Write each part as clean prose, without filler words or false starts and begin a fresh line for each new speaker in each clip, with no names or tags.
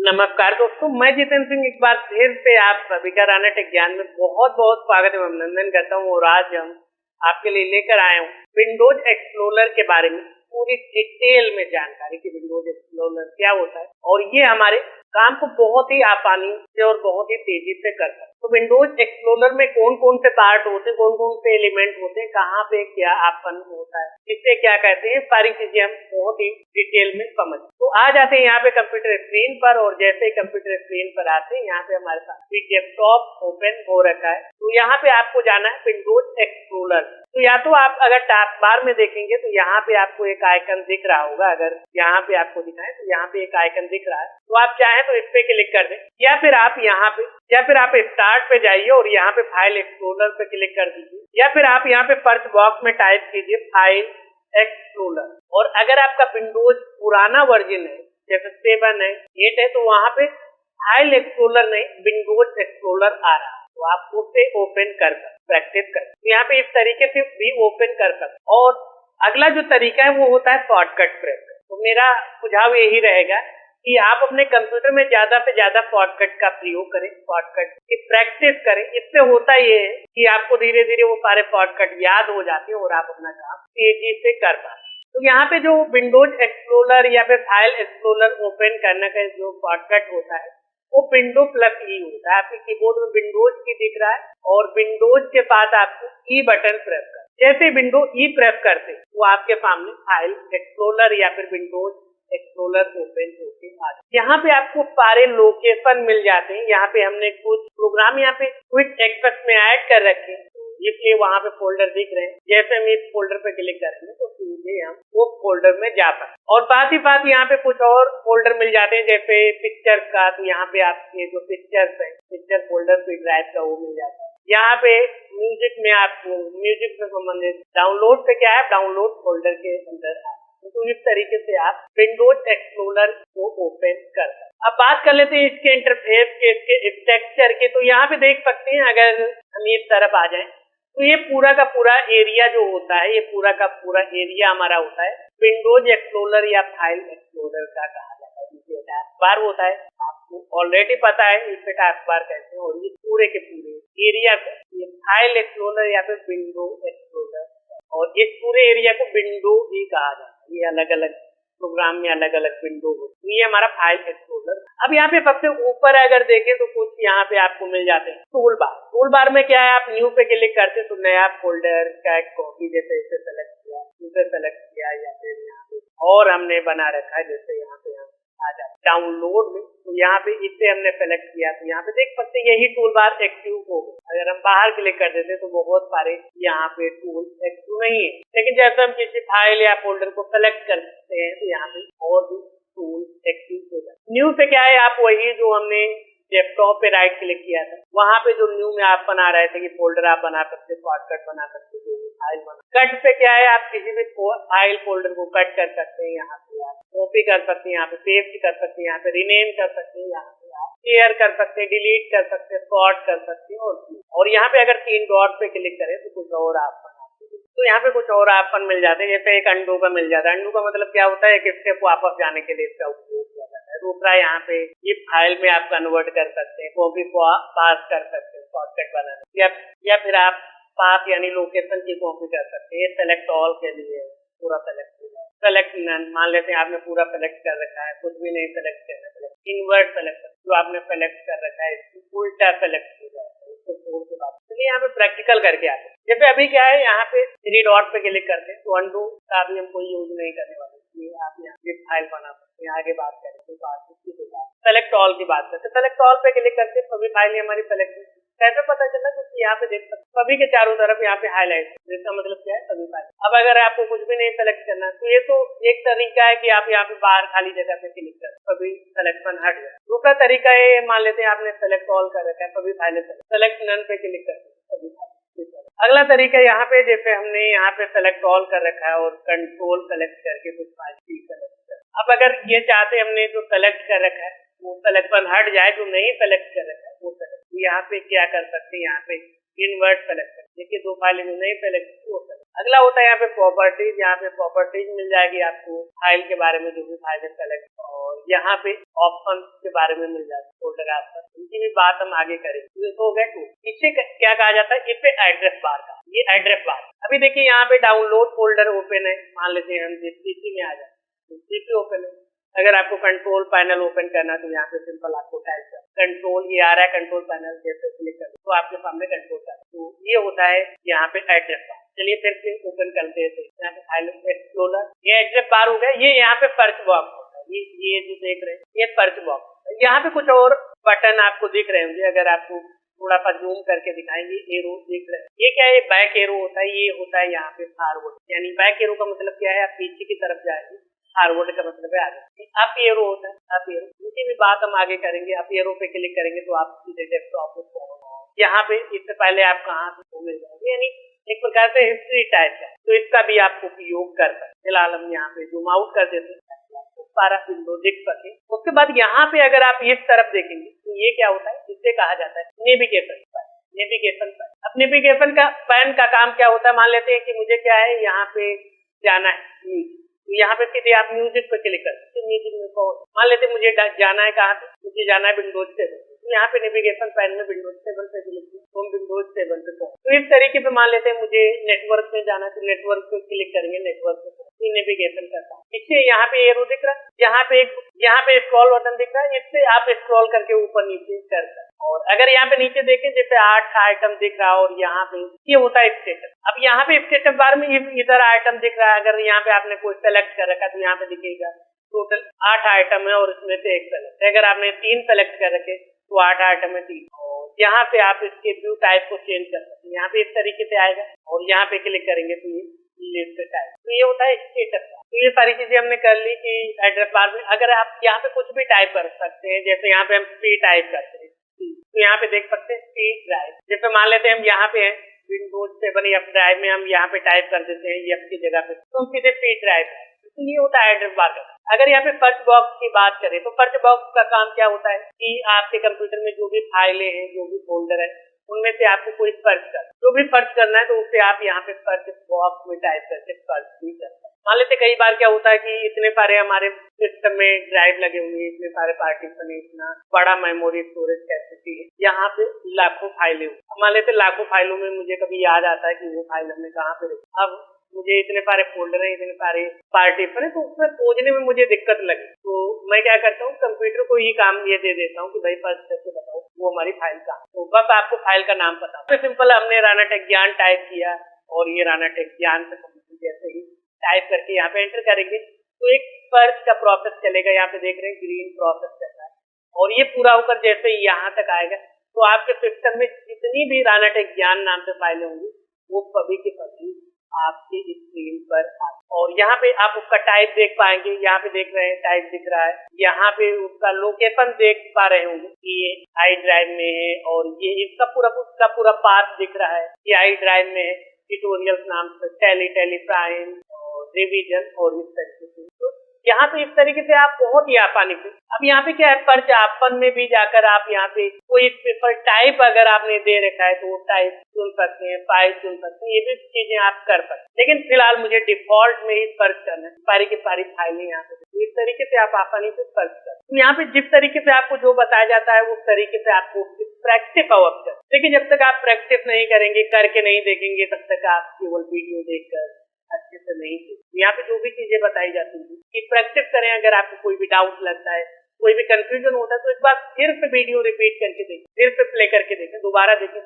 नमस्कार दोस्तों, मैं जितेंद्र सिंह एक बार फिर से आप सभी का राना टेक ज्ञान में बहुत बहुत स्वागत एवं अभिनंदन करता हूँ। और आज हम आपके लिए लेकर आए हूँ विंडोज एक्सप्लोरर के बारे में पूरी डिटेल में जानकारी कि विंडोज एक्सप्लोरर क्या होता है और ये हमारे काम को बहुत ही आसानी से और बहुत ही तेजी से करता है। तो विंडोज एक्सप्लोरर में कौन कौन से पार्ट होते हैं, कौन कौन से एलिमेंट होते हैं, कहाँ पे क्या आपन होता है, किससे क्या कहते हैं, सारी चीजें हम बहुत ही डिटेल में समझ। तो आ जाते हैं यहाँ पे कंप्यूटर स्क्रीन पर और जैसे ही कंप्यूटर स्क्रीन पर आते हैं यहाँ पे हमारे पास डेस्कटॉप ओपन हो रखा है। तो यहाँ पे आपको जाना है विंडोज एक्सप्लोरर। तो या तो आप अगर टास्क बार में देखेंगे तो यहाँ पे आपको एक आइकन दिख रहा होगा, अगर यहाँ पे आपको दिखाए तो यहाँ पे एक आइकन दिख रहा है, तो आप चाहें तो इस पे क्लिक कर दें या फिर आप यहाँ पे स्टार्ट पे जाइए और यहाँ पे फाइल एक्सप्लोरर पे क्लिक कर दीजिए या फिर आप यहाँ पे सर्च बॉक्स में टाइप कीजिए फाइल एक्सप्लोरर। और अगर आपका विंडोज पुराना वर्जन है जैसे 7 है 8 है तो वहाँ पे फाइल एक्सप्लोरर नहीं विंडोज एक्सप्लोरर आ रहा है, तो आप उसे ओपन कर प्रैक्टिस कर यहाँ पे इस तरीके से भी ओपन कर सकते। और अगला जो तरीका है वो होता है शॉर्टकट प्रेस। तो मेरा सुझाव यही रहेगा कि आप अपने कंप्यूटर में ज्यादा से ज्यादा शॉर्टकट का प्रयोग करें, शॉर्टकट की प्रैक्टिस करें। इससे होता ये है कि आपको धीरे धीरे वो सारे शॉर्टकट याद हो जाते हैं और आप अपना काम तेजी से कर पाते। तो यहाँ पे जो विंडोज एक्सप्लोरर या फिर फाइल एक्सप्लोरर ओपन करने का जो शॉर्टकट होता है वो विंडो प्लस ई होता है। आपके कीबोर्ड में विंडोज की दिख रहा है और विंडोज के पास आपको ई बटन प्रेस कर, जैसे विंडो ई प्रेस करते वो आपके सामने फाइल एक्सप्लोरर या फिर विंडोज एक्सप्लोरर ओपन होके आ जाए। यहाँ पे आपको सारे लोकेशन मिल जाते हैं। यहाँ पे हमने कुछ प्रोग्राम यहाँ पे क्विक एक्सेस में ऐड कर रखे हैं, इसलिए वहाँ पे फोल्डर दिख रहे हैं। जैसे हम इस फोल्डर पे क्लिक करेंगे तो सीधे हम वो फोल्डर में जा पाए। और साथ ही साथ यहाँ पे कुछ और फोल्डर मिल जाते हैं जैसे पिक्चर्स का, तो यहाँ पे आपके जो पिक्चर्स है पिक्चर फोल्डर पे ड्राइव का वो मिल जाता है। यहाँ पे म्यूजिक में आपको म्यूजिक से संबंधित डाउनलोड पे क्या है डाउनलोड फोल्डर के अंदर है। तो इस तरीके से आप विंडोज एक्सप्लोरर को ओपन कर सकते हैं। अब बात कर लेते हैं इसके इंटरफेस के, इसके स्ट्रक्चर के। तो यहाँ पे देख सकते हैं अगर हम इस तरफ आ जाएं तो ये पूरा का पूरा एरिया जो होता है, ये पूरा का पूरा एरिया हमारा होता है विंडोज एक्सप्लोरर या फाइल एक्सप्लोरर का कहा जाता है। जिसे टास्क बार होता है, आपको ऑलरेडी पता है इसे टास्क बार कहते हैं। और ये पूरे के पूरे एरिया को ये फाइल एक्सप्लोरर या फिर विंडो एक्सप्लोरर और इस पूरे एरिया को विंडो ही कहा जाता है। ये अलग अलग प्रोग्राम में अलग अलग विंडो होती है। ये हमारा फाइल एक्सप्लोरर। अब यहाँ पे सबसे ऊपर अगर देखें तो कुछ यहाँ पे आपको मिल जाते हैं टूल बार। टूल बार में क्या है, आप न्यू पे क्लिक करते हैं तो नया फोल्डर का कॉपी जैसे इसे सेलेक्ट किया, इसे सेलेक्ट किया या फिर यहाँ पे और हमने बना रखा है जैसे यहाँ पे हम आ जाए डाउनलोड में, तो यहाँ पे इसे हमने सेलेक्ट किया तो यहाँ पे देख सकते हैं यही टूल बार एक्टिव हो गया। अगर हम बाहर क्लिक कर देते तो बहुत सारे यहाँ पे टूल एक्टिव नहीं है, लेकिन जैसे हम किसी फाइल या फोल्डर को सेलेक्ट करते हैं तो यहाँ पे और भी टूल एक्टिव हो जाए। न्यू पे क्या है, आप वही जो हमने डेस्कटॉप पे राइट क्लिक किया था वहाँ पे जो न्यू में आप बना रहे थे कि फोल्डर आप बना सकते, शॉर्टकट बना सकते, फाइल बना। कट पे क्या है, आप किसी भी फाइल फोल्डर को कट कर सकते हैं, यहाँ पे आप कॉपी कर सकते हैं, यहाँ पे पेस्ट कर सकते हैं, यहाँ पे रीनेम कर सकते हैं, यहाँ पे आप शेयर कर सकते हैं, डिलीट कर सकते हैं, सॉर्ट कर सकते हैं। और यहाँ पे अगर 3 डॉट पे क्लिक करें तो कुछ और ऑप्शन आते हैं। तो यहाँ पे कुछ और ऑप्शन मिल जाते हैं, जैसे एक अंडू का मिल जाता है। अंडू का मतलब क्या होता है, एक स्टेप वापस जाने के लिए इसका उपयोग किया जाता है। दूसरा यहाँ पे ये फाइल में आप कन्वर्ट कर सकते हैं, कॉपी पास कर सकते हैं शॉर्टकट बनाने, या फिर आप पास यानी लोकेशन की कॉपी कर सकते हैं। सेलेक्ट ऑल के लिए पूरा सेलेक्ट हो जाए, सेलेक्ट नन मान लेते हैं आपने पूरा सेलेक्ट कर रखा है, कुछ भी नहीं सेलेक्ट करना, इन्वर्ट सेलेक्ट जो आपने सेलेक्ट कर रखा है उल्टा सेलेक्ट हो जाए उसको छोड़ के बाद। चलिए यहाँ पे प्रैक्टिकल करके आते हैं। जैसे अभी क्या है, यहाँ पे 3 डॉट पे क्लिक करते हैं तो अंडू का भी हम कोई यूज नहीं करने वाले, आप यहाँ पे फाइल बना सकते हैं। आगे बात करें तो सेलेक्ट ऑल की बात करते हैं। सेलेक्ट ऑल पे क्लिक करते हैं सभी फाइलें हमारी सेलेक्ट कैसे पता चला, क्योंकि यहाँ पे देख सकते सभी के चारों तरफ यहाँ पे हाईलाइट, जिसका मतलब क्या है सभी फाइल। अब अगर आपको कुछ भी नहीं सेलेक्ट करना तो ये तो एक तरीका है कि आप यहाँ पे बाहर खाली जगह पे क्लिक कर सभी सिलेक्शन हट जाए। दूसरा तरीका है, मान लेते हैं आपने सेलेक्ट ऑल कर रखा है सभी फाइलें, सेलेक्ट नन पे क्लिक करते सभी फाइलें। अगला तरीका यहाँ पे जैसे हमने यहाँ पे सेलेक्ट ऑल कर रखा है और कंट्रोल सेलेक्ट करके कुछ फाइल सेलेक्ट कर। अब अगर ये चाहते हमने जो सेलेक्ट कर रखा है वो सिलेक्शन हट जाए, जो नहीं सेलेक्ट कर रखा है वो सेलेक्ट, यहाँ पे क्या कर सकते हैं, यहाँ पे इन्वर्ट सेलेक्ट, देखिए 2 फाइलें जो नहीं सेलेक्ट वो सेलेक्ट। अगला होता है यहाँ पे प्रॉपर्टीज। यहाँ पे प्रॉपर्टीज मिल जाएगी आपको, फाइल के बारे में जो भी फाइल है सेलेक्ट, और यहाँ पे ऑप्शन के बारे में मिल जाएगा, फोल्डर ऑप्शन, इनकी भी बात हम आगे करेंगे। तो हो गया टू। इसे क्या कहा जाता है, इस पे एड्रेस बार का, ये एड्रेस बार। अभी देखिए यहाँ पे डाउनलोड फोल्डर ओपन है, मान लेते हैं हम पीसी में आ जाए तो पीसी ओपन है। अगर आपको कंट्रोल पैनल ओपन करना है तो यहाँ पे सिंपल आपको टाइप कर कंट्रोल, ये आ रहा है कंट्रोल पैनल, जैसे क्लिक कर तो आपके सामने कंट्रोल पैनल, तो ये होता है यहाँ पे एड्रेस बार। चलिए फिर से ओपन करते हैं, यहाँ पे फाइल एक्सप्लोरर, ये एड्रेस बार हो गया। ये यहाँ पे सर्च बॉक्स होता है, ये जो देख रहे हैं ये सर्च बॉक्स। यहाँ पे कुछ और बटन आपको दिख रहे होंगे, अगर आपको थोड़ा सा जूम करके दिखाएंगे, एरो दिख रहे हैं, ये क्या है, बैक एरो होता है। ये होता है यहाँ पे फॉरवर्ड, यानी बैक एरो का मतलब क्या है, आप पीछे की तरफ जाएंगे, फॉरवर्ड का मतलब है आगे। अप एरो होता है, अप एरो, इनकी भी बात हम आगे करेंगे। अप एरो पे क्लिक करेंगे तो आप सीधे डेस्कटॉप पे पहुंचोगे। यहाँ पे इससे पहले आप कहाँ से मिल जाएंगे, यानी एक प्रकार से हिस्ट्री टाइप है, तो इसका भी आप उपयोग कर सकते। फिलहाल हम यहाँ पे जूम आउट कर देते हैं, सारा विंडो दिख सके। उसके बाद यहाँ पे अगर आप इस तरफ देखेंगे तो ये क्या होता है, इसे कहा जाता है नेविगेशन पैन। नेविगेशन पैन, अब नेविगेशन का पैन का काम क्या होता है, मान लेते हैं कि मुझे क्या है, यहाँ पे जाना है म्यूजिक, तो यहाँ पे सीधे आप म्यूजिक पे क्लिक करते, म्यूजिक में पहुंच। मान लेते मुझे जाना है कहाँ पे, मुझे जाना है विंडोज 7, तो यहाँ पे नेविगेशन पैन में विंडोज 7 पे क्लिक तो हम विंडोज 7 पे पहुंच। तो इस तरीके से मान लेते हैं मुझे नेटवर्क में जाना है, तो नेटवर्क पे क्लिक करेंगे, नेटवर्क पे नेविगेशन करता है। इससे यहाँ पे एरो दिख रहा है, यहाँ पे स्क्रॉल बटन दिख रहा है, इससे आप स्क्रॉल करके ऊपर नीचे कर सकते। और अगर यहाँ पे नीचे देखें, जैसे 8 आइटम दिख रहा है, और यहाँ पे ये होता है स्टेटस। अब यहाँ पे स्टेटस बार में इधर आइटम दिख रहा है, अगर यहाँ पे आपने कोई सेलेक्ट कर रखा तो यहाँ पे दिखेगा टोटल 8 आइटम है, और इसमें से 1 सेलेक्ट। अगर आपने 3 सेलेक्ट कर रखे तो 8 आइटम है 3, और यहाँ पे आप इसके व्यू टाइप को चेंज कर सकते हैं, यहाँ पे इस तरीके से आएगा, और यहाँ पे क्लिक करेंगे तो ये लिस्ट टाइप, तो ये होता है स्टेटस। तो ये सारी चीजें हमने कर ली कि एड्रेस बार में अगर आप यहाँ पे कुछ भी टाइप कर सकते हैं, जैसे यहाँ पे हम सी टाइप करते हैं, तो यहाँ पे देख सकते हैं सी ड्राइव। जैसे मान लेते हैं हम यहाँ पे हैं विंडोज 7 एफ ड्राइव में, हम यहाँ पे टाइप कर देते हैं एफ की जगह पे, तो हम सीधे सी ड्राइव है। तो ये होता है एड्रेस बार का। अगर यहाँ पे सर्च बॉक्स की बात करें तो सर्च बॉक्स का काम क्या होता है कि आपके कंप्यूटर में जो भी फाइलें हैं, जो भी फोल्डर है, उनमें से आपको कोई सर्च कर, जो भी सर्च करना है तो उसे आप यहाँ पे सर्च बॉक्स में टाइप करके सर्च भी कर सकते हैं। मान लेते कई बार क्या होता है कि इतने सारे हमारे सिस्टम में ड्राइव लगे हुए हैं, इतने सारे पार्टीशन है, इतना बड़ा मेमोरी स्टोरेज कैपेसिटी है, यहाँ पे लाखों फाइलें, मान लेते लाखों फाइलों में मुझे कभी याद आता है कि वो फाइल हमने कहाँ पे रखी, अब मुझे इतने सारे फोल्डर है, इतने सारे पार्टीशन है, तो उसमें खोजने में मुझे दिक्कत लगी, तो मैं क्या करता हूँ, कंप्यूटर को ही काम ये दे देता हूँ कि भाई फर्स्ट करके बताओ वो हमारी फाइल का, तो बस आपको फाइल का नाम पता। तो सिंपल हमने रानाटेक ज्ञान टाइप किया, और ये रानाटेक ज्ञान से जैसे ही टाइप करके यहाँ पे एंटर करेंगे तो एक सर्च का प्रोसेस चलेगा। यहाँ पे देख रहे हैं ग्रीन प्रोसेस चल रहा है, और ये पूरा होकर जैसे ही यहाँ तक आएगा तो आपके सिस्टम में जितनी भी रानाटेक ज्ञान नाम से फाइलें होंगी वो सभी की सभी आपकी स्क्रीन पर आ, और यहाँ पे आप उसका टाइप देख पाएंगे। यहाँ पे देख रहे हैं टाइप दिख रहा है, यहाँ पे उसका लोकेशन देख पा रहे होंगे कि ये आई ड्राइव में है, और ये इसका पूरा पाथ दिख रहा है, ये आई ड्राइव में है, ट्यूटोरियल्स नाम से, टैली प्राइम और रिवीजन और इस तरीके से। तो यहाँ पे इस तरीके से आप बहुत ही आसानी से, अब यहाँ पे क्या है, सर्च ऑप्शन में भी जाकर आप यहाँ पे कोई स्पेशल टाइप अगर आपने दे रखा है तो वो टाइप चुन सकते हैं, फाइल चुन सकते हैं, ये भी चीजें आप कर सकते हैं। लेकिन फिलहाल मुझे डिफॉल्ट में ही सर्च करना है, सारी की सारी फाइलें यहाँ पे, तो इस तरीके से आप आसानी से सर्च कर। तो यहाँ पे जिस तरीके से आपको जो बताया जाता है उस तरीके से आपको प्रैक्टिस अवश्य, लेकिन जब तक आप प्रैक्टिस नहीं करेंगे, करके नहीं देखेंगे, तब तक आप केवल वीडियो देखकर अच्छे से नहीं। यहाँ पे जो भी चीजें बताई जाती है कि प्रैक्टिस करें। अगर आपको कोई भी डाउट लगता है, कोई भी कंफ्यूजन होता है, तो एक बार फिर से वीडियो रिपीट करके देखें, फिर से प्ले करके देखें, दोबारा देखें,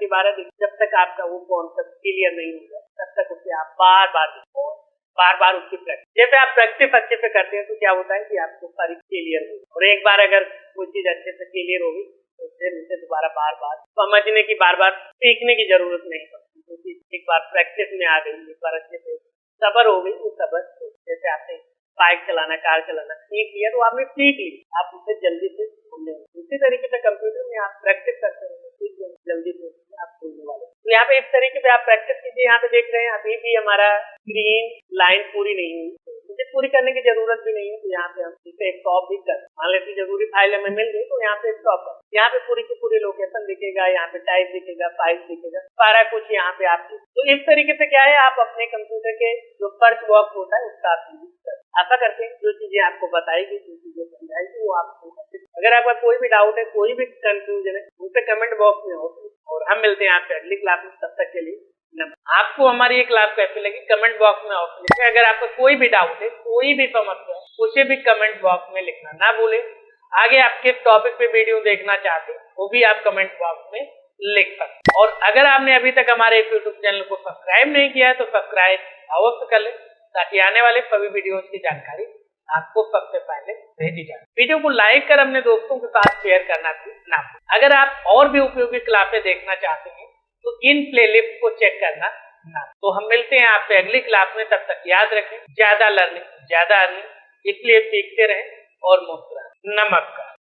जब तक आपका वो कॉन्सेप्ट क्लियर नहीं होगा तब तक उसे आप बार बार उसकी प्रैक्टिस, जैसे आप प्रैक्टिस अच्छे से करते हैं तो क्या होता है कि आपको सारी क्लियर होगी, और एक बार अगर कोई चीज अच्छे से क्लियर होगी तो फिर उसे दोबारा बार समझने की, बार सीखने की जरूरत नहीं पड़ती, क्योंकि एक बार प्रैक्टिस में आ गई, एक बार अच्छे से सबर हो गई, वो सबर, जैसे आपने बाइक चलाना, कार चलाना सीख लिया तो आपने सीख ली, आप उसे जल्दी से भूल जाएंगे। उसी तरीके से कंप्यूटर में आप प्रैक्टिस करते हैं, जल्दी से आप भूलने वाले। तो यहाँ पे इस तरीके से आप प्रैक्टिस कीजिए। यहाँ पे देख रहे हैं अभी भी हमारा ग्रीन लाइन पूरी नहीं हुई, मुझे पूरी करने की जरूरत भी नहीं है, तो यहाँ पे हम इसे स्टॉप भी कर, मान लेते जरूरी फाइल हमें मिल गई तो यहाँ पे स्टॉप कर। यहाँ पे पूरी की पूरी लोकेशन दिखेगा, यहाँ पे टाइप दिखेगा, फाइल दिखेगा, सारा कुछ यहाँ पे आपकी तो इस तरीके से क्या है, आप अपने कंप्यूटर के जो सर्च बॉक्स होता है उसका आप यूज कर ऐसा करते हैं। जो चीजें आपको बताएगी, जो चीजें समझाएगी वो आपको। अगर आपका कोई भी डाउट है, कोई भी कंफ्यूजन है, उसे कमेंट बॉक्स में हो। और हम मिलते हैं आपसे अगली क्लास में, तब तक के लिए आपको हमारी ये क्लास कैसी लगी कमेंट बॉक्स में ऑप्शन लिखें। अगर आपको कोई भी डाउट है, कोई भी समस्या है, उसे भी कमेंट बॉक्स में लिखना ना भूलें। आगे आप किस टॉपिक पे वीडियो देखना चाहते हैं वो भी आप कमेंट बॉक्स में लिख सकते हैं। और अगर आपने अभी तक हमारे यूट्यूब चैनल को सब्सक्राइब नहीं किया है तो सब्सक्राइब अवश्य कर लें, ताकि आने वाले सभी वीडियोस की जानकारी आपको सबसे पहले भेजी जाए। वीडियो को लाइक कर अपने दोस्तों के साथ शेयर करना भी ना भूलें। अगर आप और भी उपयोगी क्लासें देखना चाहते हैं तो इन प्लेलिस्ट को चेक करना ना। तो हम मिलते हैं आपसे अगली क्लास में, तब तक याद रखें, ज्यादा लर्निंग ज्यादा अर्निंग, इसलिए सीखते रहें और मुस्कुराएं। नमस्कार।